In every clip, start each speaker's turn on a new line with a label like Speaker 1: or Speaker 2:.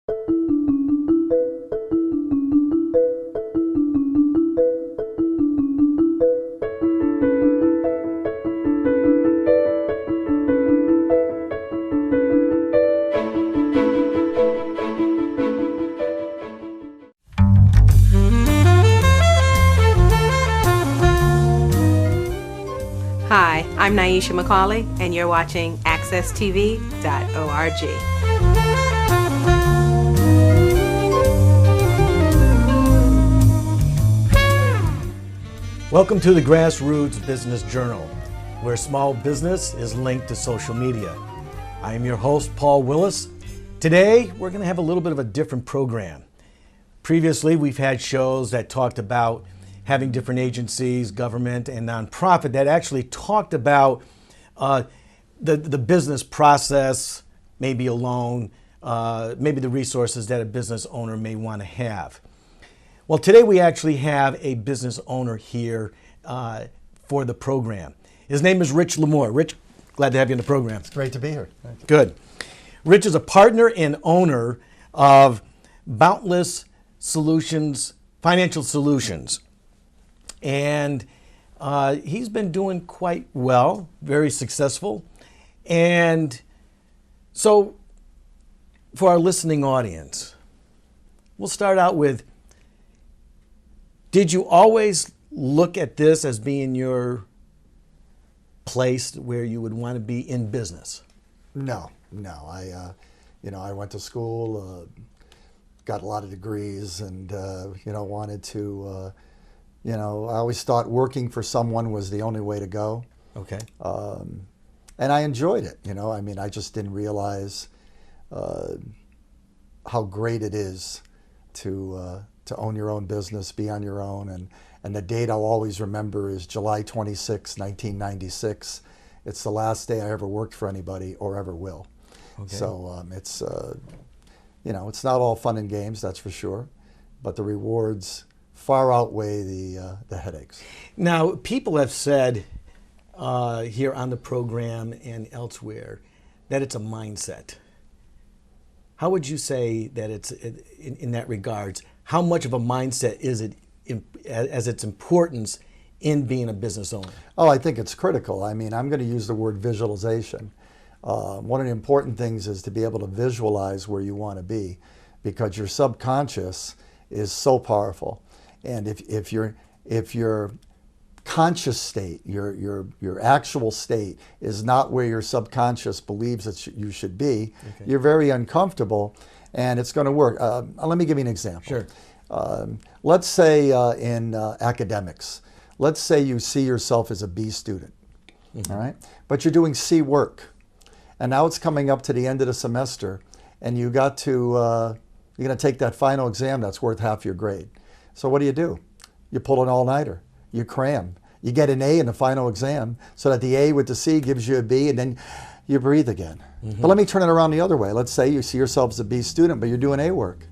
Speaker 1: Hi, I'm Nyesha McCauley, and you're watching AccessTV.org.
Speaker 2: Welcome to the Grassroots Business Journal, where small business is linked to social media. I am your host, Paul Wilusz. Today, we're going to have a little bit of a different program. Previously, we've had shows that talked about having different agencies, government, and nonprofit that actually talked about the business process, maybe a loan, maybe the resources that a business owner may want to have. Well, today we actually have a business owner here for the program. His name is Rich Lamore. Rich, glad to have you in the program.
Speaker 3: It's great to be here. Thank you.
Speaker 2: Good. Rich is a partner and owner of Boundless Financial Solutions. And he's been doing quite well, very successful. And so for our listening audience, we'll start out with, did you always look at this as being your place where you would want to be in business?
Speaker 3: No. I went to school, got a lot of degrees, and wanted to. I always thought working for someone was the only way to go.
Speaker 2: Okay.
Speaker 3: And I enjoyed it. I just didn't realize how great it is to own your own business, be on your own. And the date I'll always remember is July 26, 1996. It's the last day I ever worked for anybody or ever will. Okay. So it's not all fun and games, that's for sure. But the rewards far outweigh the headaches.
Speaker 2: Now, people have said here on the program and elsewhere that it's a mindset. How would you say that it's in that regards? How much of a mindset is it as its importance in being a business owner?
Speaker 3: Oh, I think it's critical. I'm going to use the word visualization. One of the important things is to be able to visualize where you want to be, because your subconscious is so powerful. And if your conscious state, your actual state is not where your subconscious believes that you should be, okay, you're very uncomfortable, and it's going to work. Let me give you an example.
Speaker 2: Sure.
Speaker 3: Let's say in academics, let's say you see yourself as a B student, mm-hmm, all right? But you're doing C work, and now it's coming up to the end of the semester, and you're going to take that final exam that's worth half your grade. So what do? You pull an all-nighter. You cram. You get an A in the final exam so that the A with the C gives you a B, and then you breathe again. Mm-hmm. But let me turn it around the other way. Let's say you see yourself as a B student, but you're doing A work.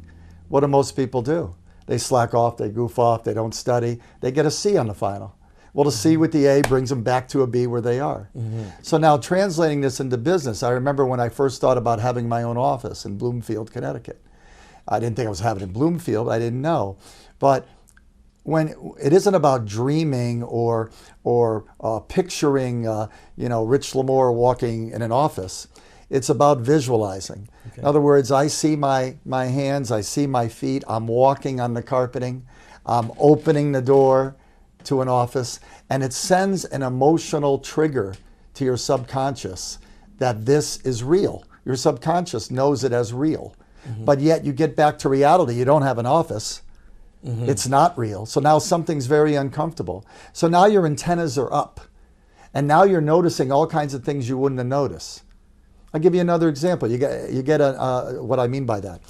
Speaker 3: What do most people do? They slack off, they goof off, they don't study. They get a C on the final. Well, the C with the A brings them back to a B where they are. Mm-hmm. So now translating this into business, I remember when I first thought about having my own office in Bloomfield, Connecticut. I didn't think I was having it in Bloomfield. I didn't know. But when it isn't about dreaming or picturing, Rich Lamore walking in an office, it's about visualizing. Okay. In other words, I see my hands, I see my feet, I'm walking on the carpeting, I'm opening the door to an office, and it sends an emotional trigger to your subconscious that this is real. Your subconscious knows it as real. Mm-hmm. But yet you get back to reality, you don't have an office. Mm-hmm. It's not real. So now something's very uncomfortable. So now your antennas are up. And now you're noticing all kinds of things you wouldn't have noticed. I'll give you another example. You get what I mean by that.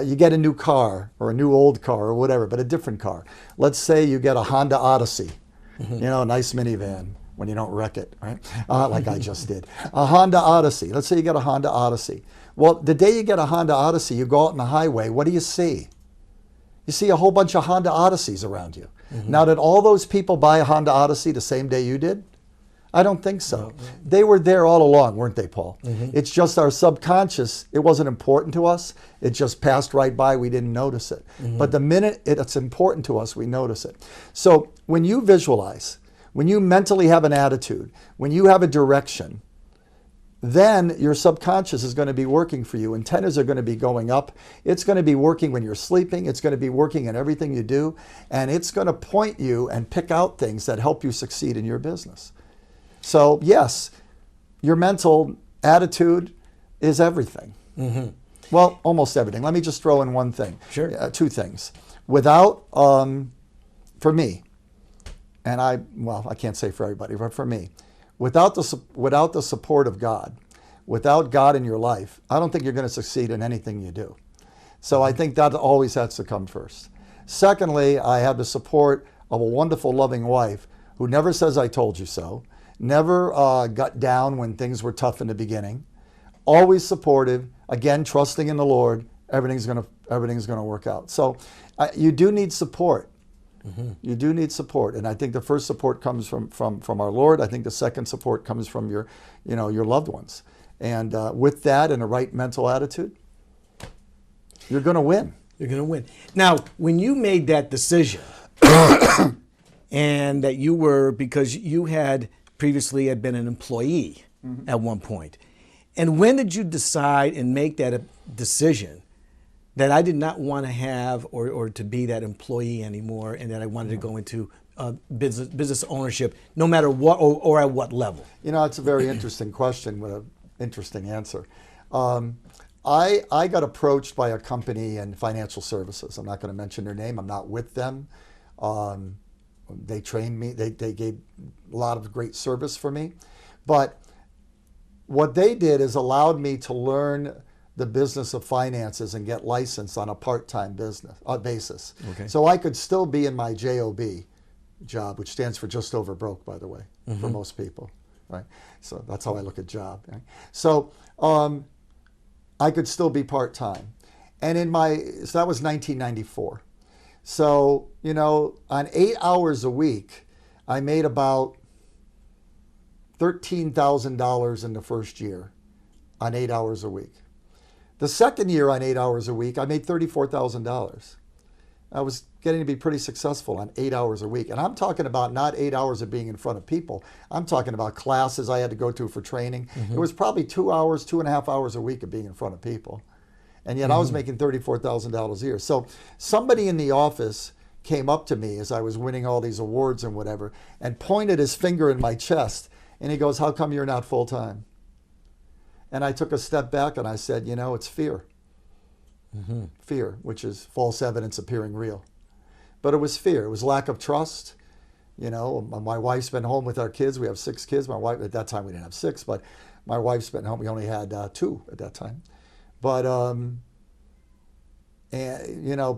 Speaker 3: You get a new car or a new old car or whatever, but a different car. Let's say you get a Honda Odyssey, mm-hmm, a nice minivan when you don't wreck it, right? Like I just did. A Honda Odyssey. Let's say you get a Honda Odyssey. Well, the day you get a Honda Odyssey, you go out on the highway, what do you see? You see a whole bunch of Honda Odysseys around you. Mm-hmm. Now, did all those people buy a Honda Odyssey the same day you did? I don't think so. They were there all along, weren't they, Paul? It's just our subconscious, it wasn't important to us. It just passed right by, we didn't notice it. But the minute it's important to us, we notice it. So when you visualize, when you mentally have an attitude, when you have a direction, then your subconscious is going to be working for you. Antennas are going to be going up. It's going to be working when you're sleeping. It's going to be working in everything you do. And it's going to point you and pick out things that help you succeed in your business. So yes, your mental attitude is everything. Well, almost everything. Let me just throw in one thing.
Speaker 2: Sure.
Speaker 3: Two things. Without, for me, and I can't say for everybody, but for me, without the support of God, without God in your life, I don't think you're going to succeed in anything you do. So I think that always has to come first. Secondly, I have the support of a wonderful, loving wife who never says, "I told you so," never got down when things were tough in the beginning, always supportive, again, trusting in the Lord, everything's going to work out. So you do need support. You do need support, and I think the first support comes from our Lord. I think the second support comes from your loved ones, and with that and a right mental attitude, you're going to win.
Speaker 2: You're going to win. Now, when you made that decision, and that you were, because you had previously been an employee at one point, and when did you decide and make that decision that I did not want to have or to be that employee anymore, and that I wanted to go into business ownership, no matter what or at what level?
Speaker 3: It's a very interesting question with an interesting answer. I got approached by a company in financial services. I'm not going to mention their name. I'm not with them. They trained me. They gave a lot of great service for me. But what they did is allowed me to learn the business of finances and get licensed on a part-time basis.
Speaker 2: Okay.
Speaker 3: So I could still be in my JOB job, which stands for just over broke, by the way, for most people, right? So that's how I look at job. Right? So I could still be part-time. And so that was 1994. So, on 8 hours a week, I made about $13,000 in the first year on 8 hours a week. The second year on 8 hours a week, I made $34,000. I was getting to be pretty successful on 8 hours a week. And I'm talking about not 8 hours of being in front of people. I'm talking about classes I had to go to for training. It was probably 2 hours, 2.5 hours a week of being in front of people. And yet I was making $34,000 a year. So somebody in the office came up to me as I was winning all these awards and whatever, and pointed his finger in my chest. And he goes, "How come you're not full-time?" And I took a step back and I said, it's fear. Fear, which is false evidence appearing real. But it was fear. It was lack of trust. My wife's been home with our kids. We have 6 kids. My wife, at that time we didn't have 6, but my wife's been home. We only had 2 at that time. But,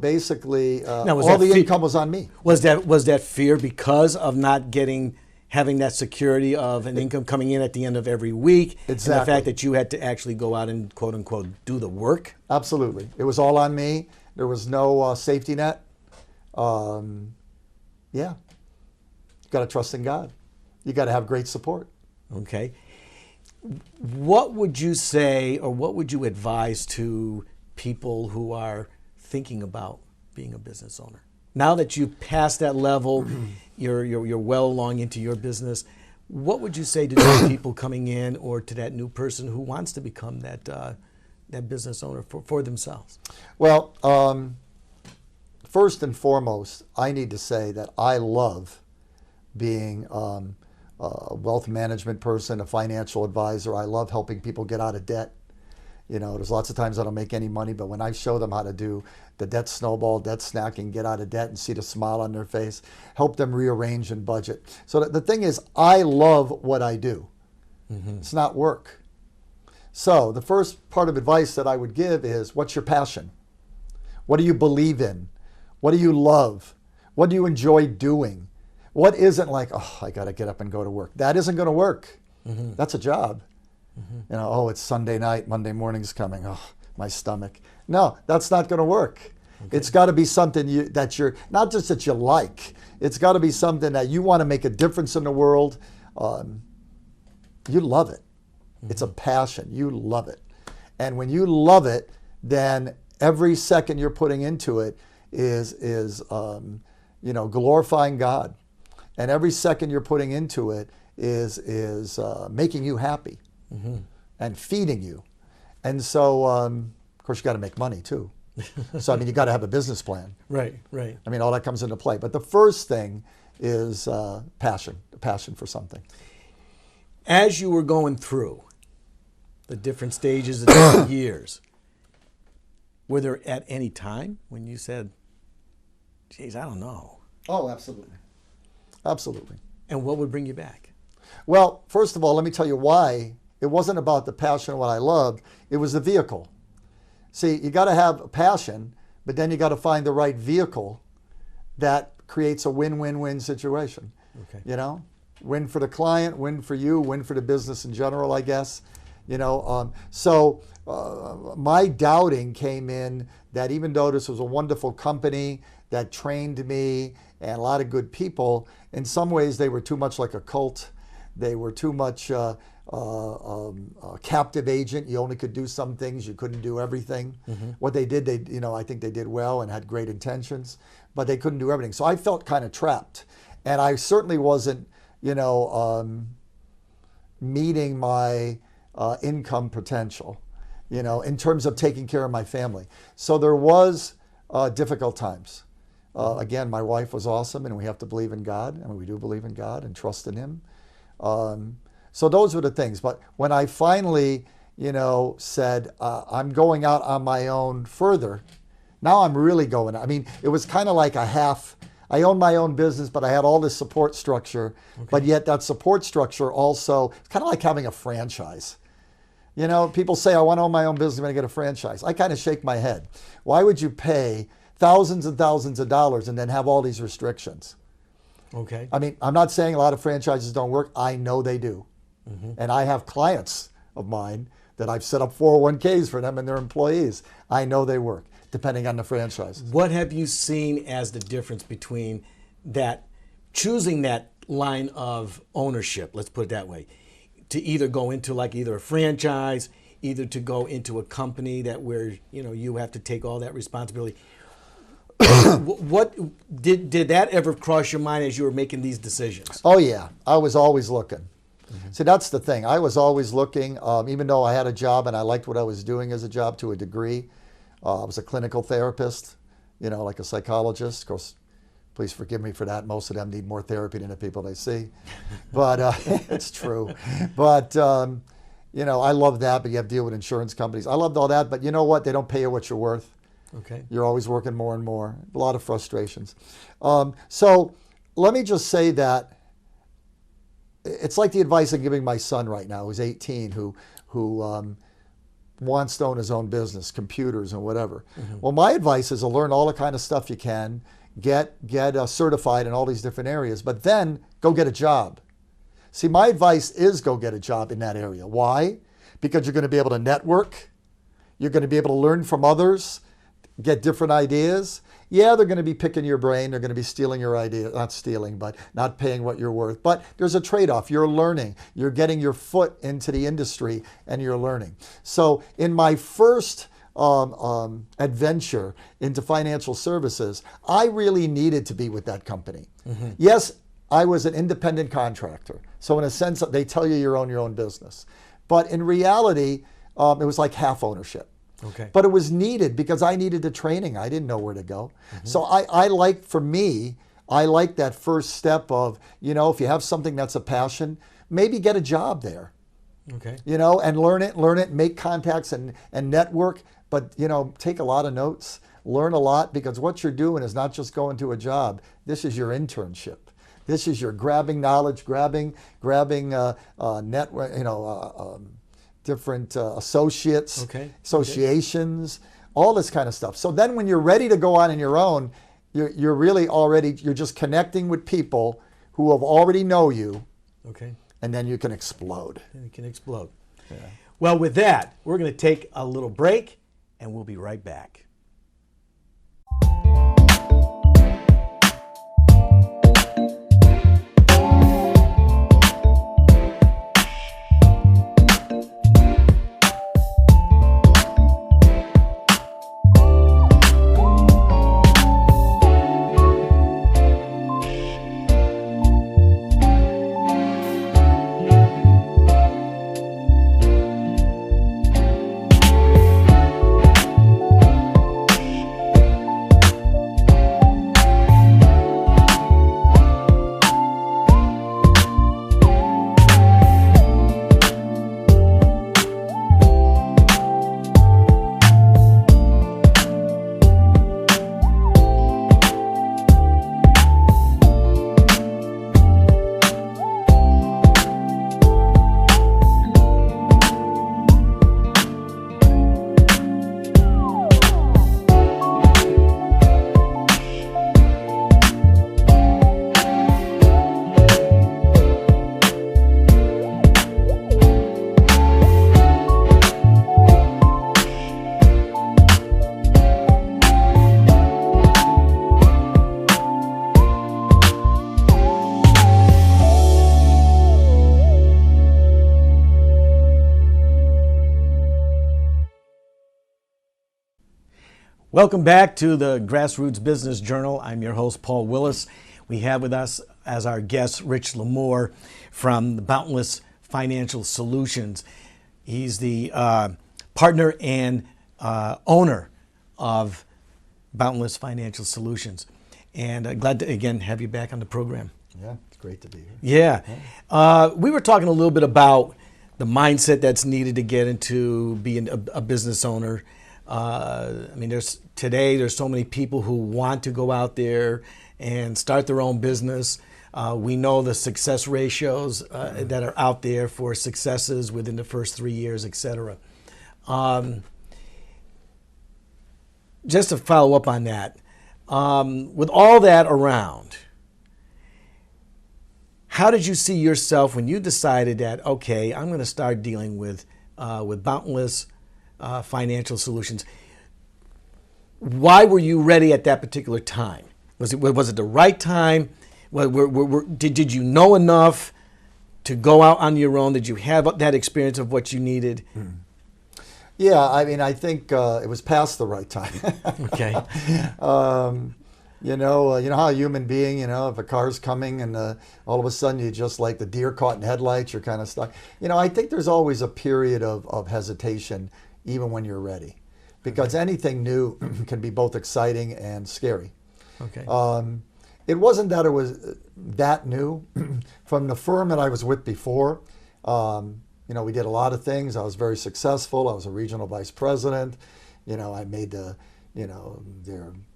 Speaker 3: basically all the income was on me.
Speaker 2: Was that fear because of not having that security of an income coming in at the end of every week?
Speaker 3: Exactly.
Speaker 2: And the fact that you had to actually go out and, quote unquote, do the work?
Speaker 3: Absolutely. It was all on me. There was no safety net. You got to trust in God. You got to have great support.
Speaker 2: Okay. What would you say, or what would you advise to people who are thinking about being a business owner? Now that you've passed that level, you're well along into your business, what would you say to those people coming in, or to that new person who wants to become that business owner for themselves?
Speaker 3: Well, first and foremost, I need to say that I love being a wealth management person, a financial advisor. I love helping people get out of debt. There's lots of times I don't make any money, but when I show them how to do the debt snowball, debt snacking, get out of debt and see the smile on their face, help them rearrange and budget. So the thing is, I love what I do. It's not work. So the first part of advice that I would give is, what's your passion? What do you believe in? What do you love? What do you enjoy doing? What isn't like, I got to get up and go to work? That isn't going to work. That's a job. It's Sunday night, Monday morning's coming. My stomach. No, that's not going to work. Okay. It's got to be something that you're, not just that you like, it's got to be something that you want to make a difference in the world. you love it. It's a passion. You love it. And when you love it, then every second you're putting into it is glorifying God. And every second you're putting into it is making you happy and feeding you. And so, of course, you got to make money too. So, I mean, you got to have a business plan.
Speaker 2: Right.
Speaker 3: I mean, all that comes into play. But the first thing is passion for something.
Speaker 2: As you were going through the different stages, the different years, were there at any time when you said, geez, I don't know?
Speaker 3: Oh, absolutely. Absolutely.
Speaker 2: And what would bring you back?
Speaker 3: Well, first of all, let me tell you why. It wasn't about the passion of what I loved. It was the vehicle. See, you got to have a passion, but then you got to find the right vehicle that creates a win-win-win situation.
Speaker 2: Okay.
Speaker 3: You know, win for the client, win for you, win for the business in general, I guess. You know, my doubting came in that even though this was a wonderful company that trained me and a lot of good people, in some ways they were too much like a cult. They were too much a captive agent. You only could do some things. You couldn't do everything. What they did, I think they did well and had great intentions, but they couldn't do everything. So I felt kind of trapped, and I certainly wasn't, meeting my income potential, in terms of taking care of my family. So there was difficult times. Again, my wife was awesome, and we have to believe in God. I mean, we do believe in God and trust in Him. So those were the things. But when I finally, said, I'm going out on my own further, now I'm really going. I mean, it was kind of like I owned my own business, but I had all this support structure. Okay. But yet that support structure also, it's kind of like having a franchise. People say, I want to own my own business, I'm going to get a franchise. I kind of shake my head. Why would you pay thousands and thousands of dollars and then have all these restrictions?
Speaker 2: Okay.
Speaker 3: I mean, I'm not saying a lot of franchises don't work. I know they do. And I have clients of mine that I've set up 401ks for them and their employees. I know they work, depending on the franchise.
Speaker 2: What have you seen as the difference between that, choosing that line of ownership, let's put it that way, to either go into like either a franchise, either to go into a company that where, you have to take all that responsibility? What did that ever cross your mind as you were making these decisions?
Speaker 3: Oh yeah, I was always looking. See, that's the thing. I was always looking, even though I had a job and I liked what I was doing as a job to a degree. I was a clinical therapist, like a psychologist. Of course, please forgive me for that. Most of them need more therapy than the people they see, but it's true. But I love that. But you have to deal with insurance companies. I loved all that. But you know what? They don't pay you what you're worth.
Speaker 2: Okay.
Speaker 3: You're always working more and more. A lot of frustrations. So let me just say that it's like the advice I'm giving my son right now, who's 18, who wants to own his own business, computers and whatever. Well, my advice is to learn all the kind of stuff you can, get certified in all these different areas, but then go get a job. See, my advice is go get a job in that area. Why? Because you're going to be able to network. You're going to be able to learn from others, get different ideas. Yeah, they're going to be picking your brain. They're going to be stealing your idea. Not stealing, but not paying what you're worth. But there's a trade-off. You're learning. You're getting your foot into the industry, and you're learning. So in my first adventure into financial services, I really needed to be with that company. Yes, I was an independent contractor. So in a sense, they tell you you own your own business. But in reality, it was like half ownership.
Speaker 2: Okay.
Speaker 3: But it was needed because I needed the training. I didn't know where to go. So I like that first step of, if you have something that's a passion, maybe get a job there.
Speaker 2: Okay.
Speaker 3: And learn it, make contacts and network, but, take a lot of notes, learn a lot, because what you're doing is not just going to a job. This is your internship. This is your grabbing knowledge, grabbing network, different associates, associations, all this kind of stuff. So then when you're ready to go on your own, you're really you're just connecting with people who have already know you.
Speaker 2: Okay.
Speaker 3: And then you can explode.
Speaker 2: And it can explode.
Speaker 3: Yeah.
Speaker 2: Well, with that, we're going to take a little break, and we'll be right back. Welcome back to the Grassroots Business Journal. I'm your host, Paul Wilusz. We have with us as our guest Rich Lamore from the Boundless Financial Solutions. He's the partner and owner of Boundless Financial Solutions. And glad to, again, have you back on the program.
Speaker 3: Yeah, it's great to be here.
Speaker 2: Yeah. We were talking a little bit about the mindset that's needed to get into being a business owner. I mean, there's so many people who want to go out there and start their own business. We know the success ratios that are out there for successes within the first 3 years, et cetera. Just to follow up on that, with all that around, how did you see yourself when you decided that, okay, I'm going to start dealing with Boundless Financial Solutions? Why were you ready at that particular time? Was it the right time? Did you know enough to go out on your own? Did you have that experience of what you needed?
Speaker 3: Yeah, I mean, I think it was past the right time.
Speaker 2: Okay.
Speaker 3: You know how a human being, if a car's coming and all of a sudden you just like the deer caught in headlights, you're kind of stuck. I think there's always a period of hesitation even when you're ready, because anything new can be both exciting and scary.
Speaker 2: Okay.
Speaker 3: It wasn't that it was that new. From the firm that I was with before, we did a lot of things. I was very successful. I was a regional vice president. I made their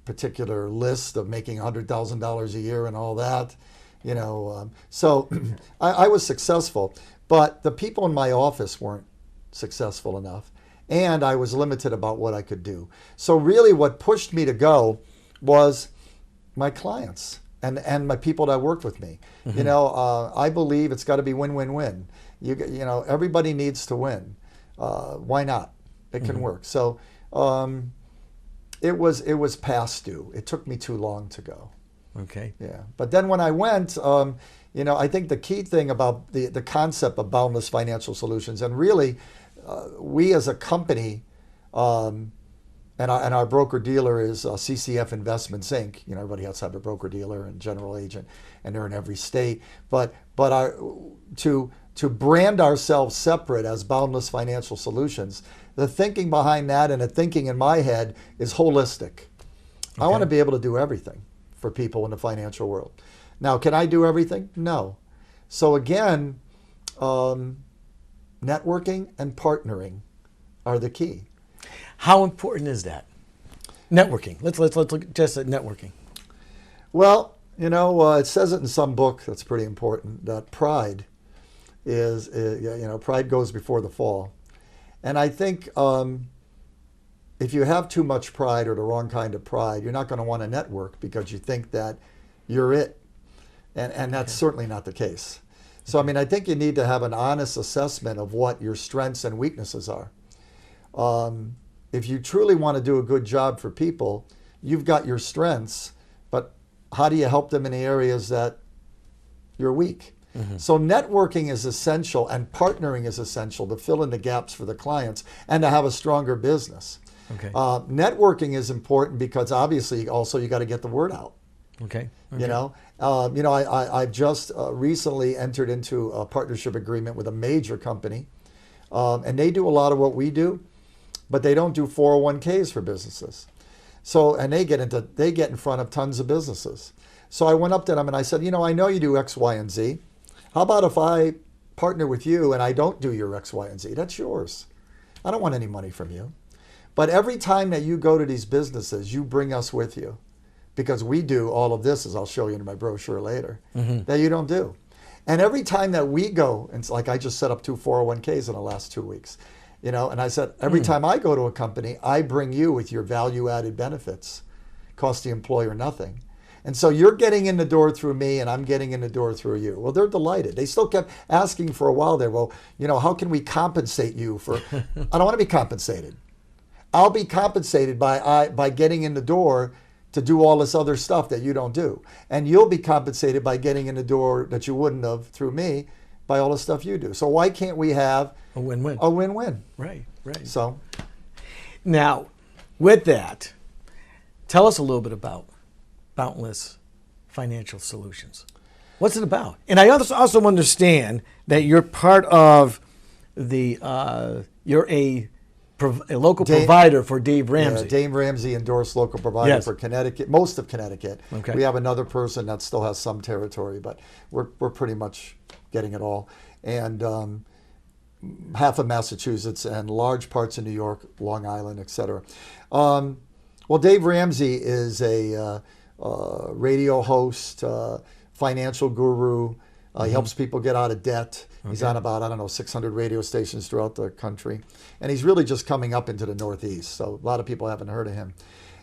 Speaker 3: particular list of making $100,000 a year and all that. So I was successful, but the people in my office weren't successful enough, and I was limited about what I could do. So really what pushed me to go was my clients and my people that worked with me. Mm-hmm. I believe it's got to be win-win-win. Everybody needs to win. Why not? It can work. So it was past due. It took me too long to go.
Speaker 2: Okay.
Speaker 3: Yeah. But then when I went, I think the key thing about the concept of Boundless Financial Solutions, and really we as a company, and our broker dealer is CCF Investments Inc. Everybody else have a broker dealer and general agent, and they're in every state. But to brand ourselves separate as Boundless Financial Solutions, the thinking behind that and the thinking in my head is holistic. Okay. I want to be able to do everything for people in the financial world. Now, can I do everything? No. So again, networking and partnering are the key.
Speaker 2: How important is that? Networking. Let's look just at networking.
Speaker 3: Well, it says it in some book that's pretty important, that pride pride goes before the fall. And I think if you have too much pride or the wrong kind of pride, you're not going to want to network because you think that you're it. And that's certainly not the case. So, I think you need to have an honest assessment of what your strengths and weaknesses are. If you truly want to do a good job for people, you've got your strengths, but how do you help them in the areas that you're weak? Mm-hmm. So networking is essential and partnering is essential to fill in the gaps for the clients and to have a stronger business. Okay. Networking is important because obviously also you got to get the word out.
Speaker 2: Okay.
Speaker 3: I've just recently entered into a partnership agreement with a major company, and they do a lot of what we do, but they don't do 401ks for businesses. So, and they get in front of tons of businesses. So I went up to them and I said, I know you do X, Y, and Z. How about if I partner with you and I don't do your X, Y, and Z? That's yours. I don't want any money from you. But every time that you go to these businesses, you bring us with you, because we do all of this, as I'll show you in my brochure later, that you don't do. And every time that we go, and it's like I just set up 2 401ks in the last 2 weeks, and I said, every time I go to a company, I bring you with your value-added benefits. Cost the employer nothing. And so you're getting in the door through me and I'm getting in the door through you. Well, they're delighted. They still kept asking for a while there, well, how can we compensate you for, I don't want to be compensated. I'll be compensated by getting in the door to do all this other stuff that you don't do. And you'll be compensated by getting in the door that you wouldn't have through me by all the stuff you do. So why can't we have
Speaker 2: a win-win?
Speaker 3: A win-win.
Speaker 2: Right.
Speaker 3: So
Speaker 2: now, with that, Tell us a little bit about Boundless Financial Solutions. What's it about? And I also understand that you're part of the, you're a local provider for Dave Ramsey.
Speaker 3: Yeah, Dave Ramsey endorsed local provider for Connecticut, most of Connecticut.
Speaker 2: Okay.
Speaker 3: We have another person that still has some territory, but we're pretty much getting it all. And half of Massachusetts and large parts of New York, Long Island, etc. Well, Dave Ramsey is a radio host, financial guru. He helps people get out of debt. He's on about, 600 radio stations throughout the country. And he's really just coming up into the Northeast. So a lot of people haven't heard of him.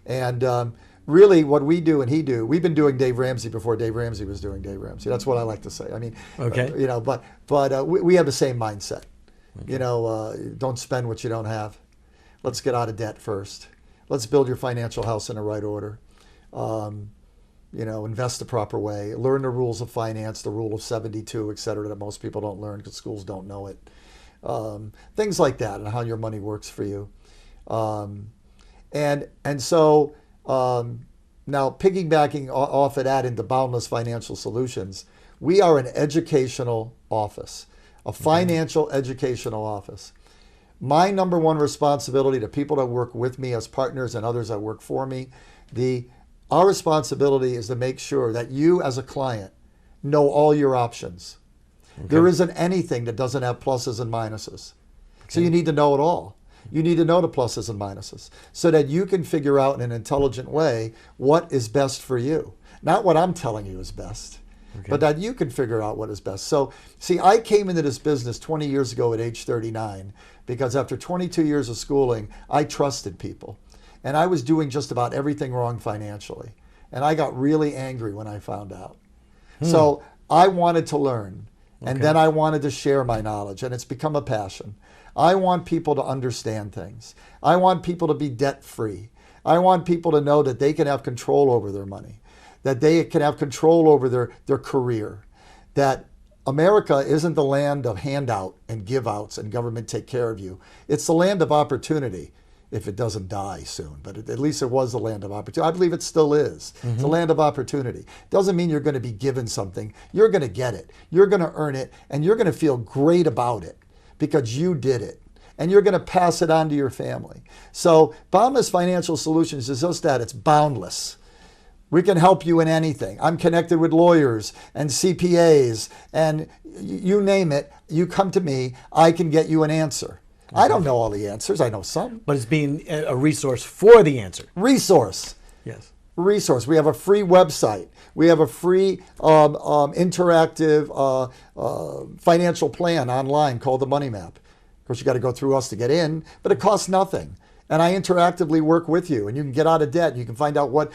Speaker 3: And really what we do and he do, we've been doing Dave Ramsey before Dave Ramsey was doing Dave Ramsey. That's what I like to say. I mean, but we have the same mindset. Okay. Don't spend what you don't have. Let's get out of debt first. Let's build your financial house in the right order. Invest the proper way. Learn the rules of finance, the rule of 72, et cetera, that most people don't learn because schools don't know it. Things like that and how your money works for you. So now piggybacking off of that into Boundless Financial Solutions, we are an educational office, a financial educational office. My number one responsibility to people that work with me as partners and others that work for me, our responsibility is to make sure that you as a client know all your options. Okay. There isn't anything that doesn't have pluses and minuses. Okay. So you need to know it all. You need to know the pluses and minuses so that you can figure out in an intelligent way what is best for you. Not what I'm telling you is best, but that you can figure out what is best. So, see, I came into this business 20 years ago at age 39 because after 22 years of schooling, I trusted people. And I was doing just about everything wrong financially. And I got really angry when I found out. So I wanted to learn. And then I wanted to share my knowledge. And it's become a passion. I want people to understand things. I want people to be debt-free. I want people to know that they can have control over their money, that they can have control over their career, that America isn't the land of handout and give-outs and government take care of you. It's the land of opportunity. If it doesn't die soon, but at least it was the land of opportunity. I believe it still is. Mm-hmm. It's a land of opportunity. Doesn't mean you're going to be given something. You're going to get it. You're going to earn it, and you're going to feel great about it because you did it, and you're going to pass it on to your family. So Boundless Financial Solutions is just that. It's boundless. We can help you in anything. I'm connected with lawyers and CPAs, and you name it, you come to me, I can get you an answer. I don't know all the answers. I know some.
Speaker 2: But it's being a resource for the answer.
Speaker 3: Resource.
Speaker 2: Yes.
Speaker 3: Resource. We have a free website. We have a free interactive financial plan online called the Money Map. Of course, you got to go through us to get in, but it costs nothing. And I interactively work with you, and you can get out of debt. You can find out what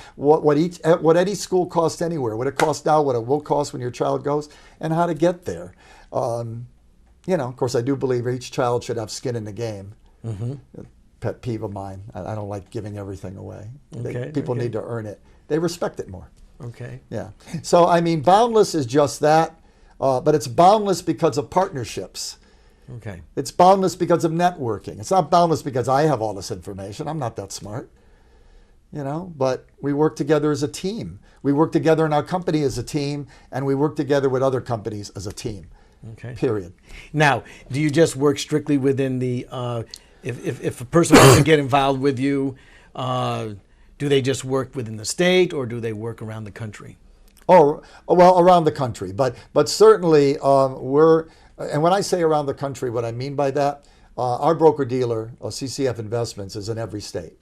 Speaker 3: any school costs anywhere, what it costs now, what it will cost when your child goes, and how to get there. Of course, I do believe each child should have skin in the game. Mm-hmm. Pet peeve of mine. I don't like giving everything away. People need to earn it. They respect it more.
Speaker 2: Okay.
Speaker 3: Yeah. So, Boundless is just that, but it's boundless because of partnerships.
Speaker 2: Okay.
Speaker 3: It's boundless because of networking. It's not boundless because I have all this information. I'm not that smart. But we work together as a team. We work together in our company as a team, and we work together with other companies as a team.
Speaker 2: Okay.
Speaker 3: Period.
Speaker 2: Now, do you just work strictly within the, if a person wants to get involved with you, do they just work within the state or do they work around the country?
Speaker 3: Oh, well, around the country. But certainly and when I say around the country, what I mean by that, our broker-dealer, CCF Investments, is in every state.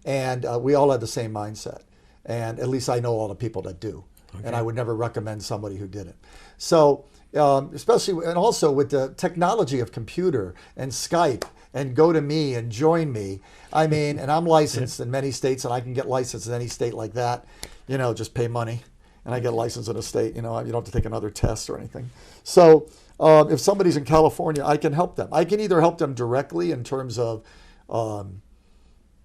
Speaker 3: And we all have the same mindset. And at least I know all the people that do. Okay. And I would never recommend somebody who didn't. So, especially, and also with the technology of computer and Skype and GoToMe and Join Me, and I'm licensed in many states, and I can get licensed in any state like that, just pay money, and I get licensed in a state, you don't have to take another test or anything. So if somebody's in California, I can help them. I can either help them directly in terms of,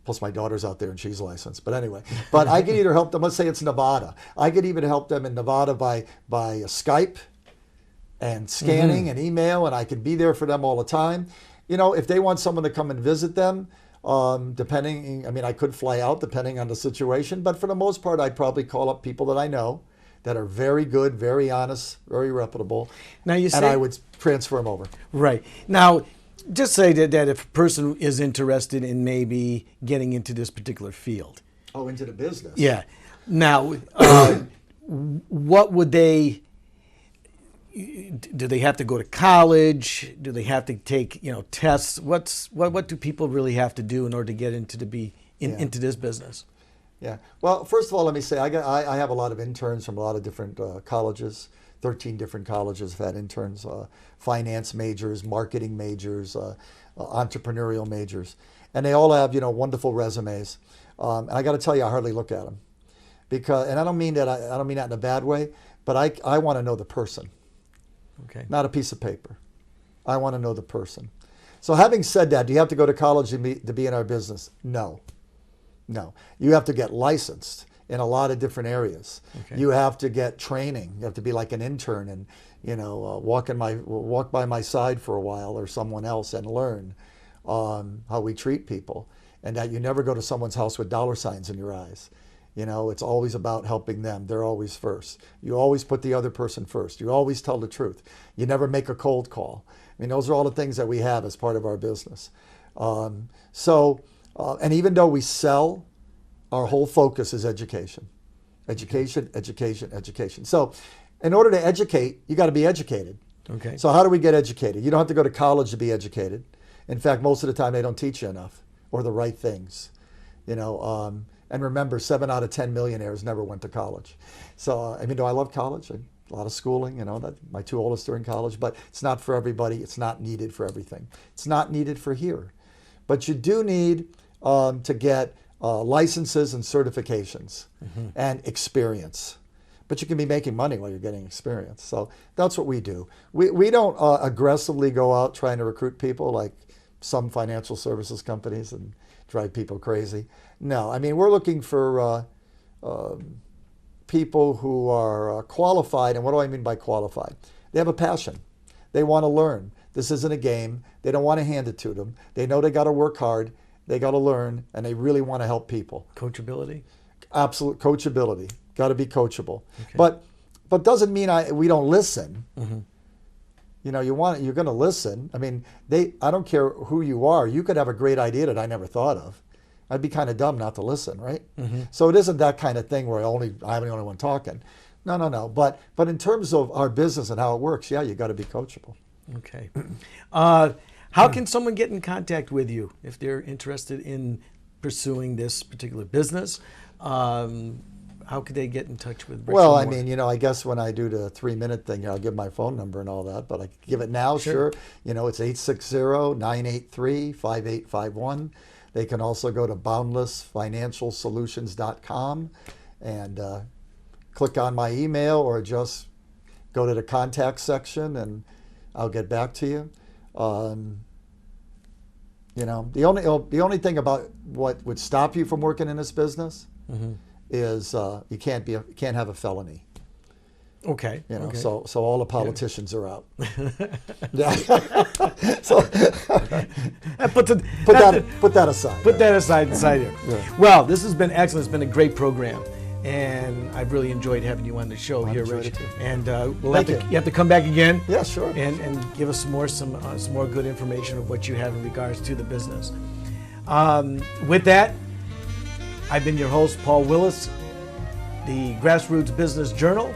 Speaker 3: plus my daughter's out there and she's licensed, but anyway, but I can either help them, let's say it's Nevada. I could even help them in Nevada by Skype and scanning and email, and I can be there for them all the time. If they want someone to come and visit them, Depending, I mean, I could fly out depending on the situation, but for the most part, I'd probably call up people that I know that are very good, very honest, very reputable,
Speaker 2: Now you say,
Speaker 3: and I would transfer them over.
Speaker 2: right. Now, just say that if a person is interested in maybe getting into this particular field.
Speaker 3: Oh, into the business.
Speaker 2: Yeah. Now, what would they, do they have to go to college? Do they have to take, tests? What do people really have to do in order to get into into this business?
Speaker 3: Yeah. Well, first of all, let me say I have a lot of interns from a lot of different colleges. 13 different colleges have had interns, finance majors, marketing majors, entrepreneurial majors, and they all have wonderful resumes. And I got to tell you, I hardly look at them because, and I don't mean that in a bad way, but I want to know the person,
Speaker 2: Okay.
Speaker 3: not a piece of paper. I want to know the person. So having said that, do you have to go to college to be in our business? No. No. You have to get licensed in a lot of different areas.
Speaker 2: Okay.
Speaker 3: You have to get training. You have to be like an intern and walk by my side for a while or someone else and learn how we treat people, and that you never go to someone's house with dollar signs in your eyes. It's always about helping them. They're always first. You always put the other person first. You always tell the truth. You never make a cold call. I mean, those are all the things that we have as part of our business. And even though we sell, our whole focus is education. Education, education, education. So in order to educate, you got to be educated.
Speaker 2: Okay.
Speaker 3: So how do we get educated? You don't have to go to college to be educated. In fact, most of the time they don't teach you enough or the right things. And remember, 7 out of 10 millionaires never went to college. So, do I love college? A lot of schooling, that my 2 oldest are in college, but it's not for everybody. It's not needed for everything. It's not needed for here. But you do need to get licenses and certifications and experience. But you can be making money while you're getting experience. So that's what we do. We don't aggressively go out trying to recruit people like some financial services companies and drive people crazy. No, we're looking for people who are qualified. And what do I mean by qualified? They have a passion. They want to learn. This isn't a game. They don't want to hand it to them. They know they got to work hard. They got to learn, and they really want to help people.
Speaker 2: Coachability?
Speaker 3: Absolute coachability. Got to be coachable.
Speaker 2: Okay.
Speaker 3: But doesn't mean we don't listen.
Speaker 2: Mm-hmm.
Speaker 3: You're going to listen. I don't care who you are. You could have a great idea that I never thought of. I'd be kind of dumb not to listen, right?
Speaker 2: Mm-hmm.
Speaker 3: So it isn't that kind of thing where I'm the only one talking. No. But in terms of our business and how it works, yeah, you got to be coachable.
Speaker 2: Okay. How can someone get in contact with you if they're interested in pursuing this particular business? How could they get in touch with Bricks
Speaker 3: Well,
Speaker 2: Lamore?
Speaker 3: I guess when I do the 3-minute thing, I'll give my phone number and all that, but I can give it now, sure. It's 860-983-5851. They can also go to boundlessfinancialsolutions.com and click on my email or just go to the contact section and I'll get back to you. The only thing about what would stop you from working in this business is you can't have a felony.
Speaker 2: Okay. Okay.
Speaker 3: So all the politicians are out. Yeah. So put that aside.
Speaker 2: Put that aside here.
Speaker 3: Yeah.
Speaker 2: Well, this has been excellent. It's been a great program, and I've really enjoyed having you on the show here,
Speaker 3: enjoyed
Speaker 2: Rich.
Speaker 3: it too.
Speaker 2: And
Speaker 3: Thank you.
Speaker 2: you have to come back again.
Speaker 3: Yeah, sure.
Speaker 2: And give us some more good information of what you have in regards to the business. With that, I've been your host, Paul Wilusz, the Grassroots Business Journal,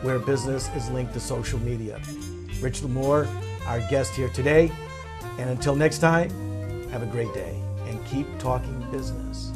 Speaker 2: where business is linked to social media. Rich Lamore, our guest here today. And until next time, have a great day and keep talking business.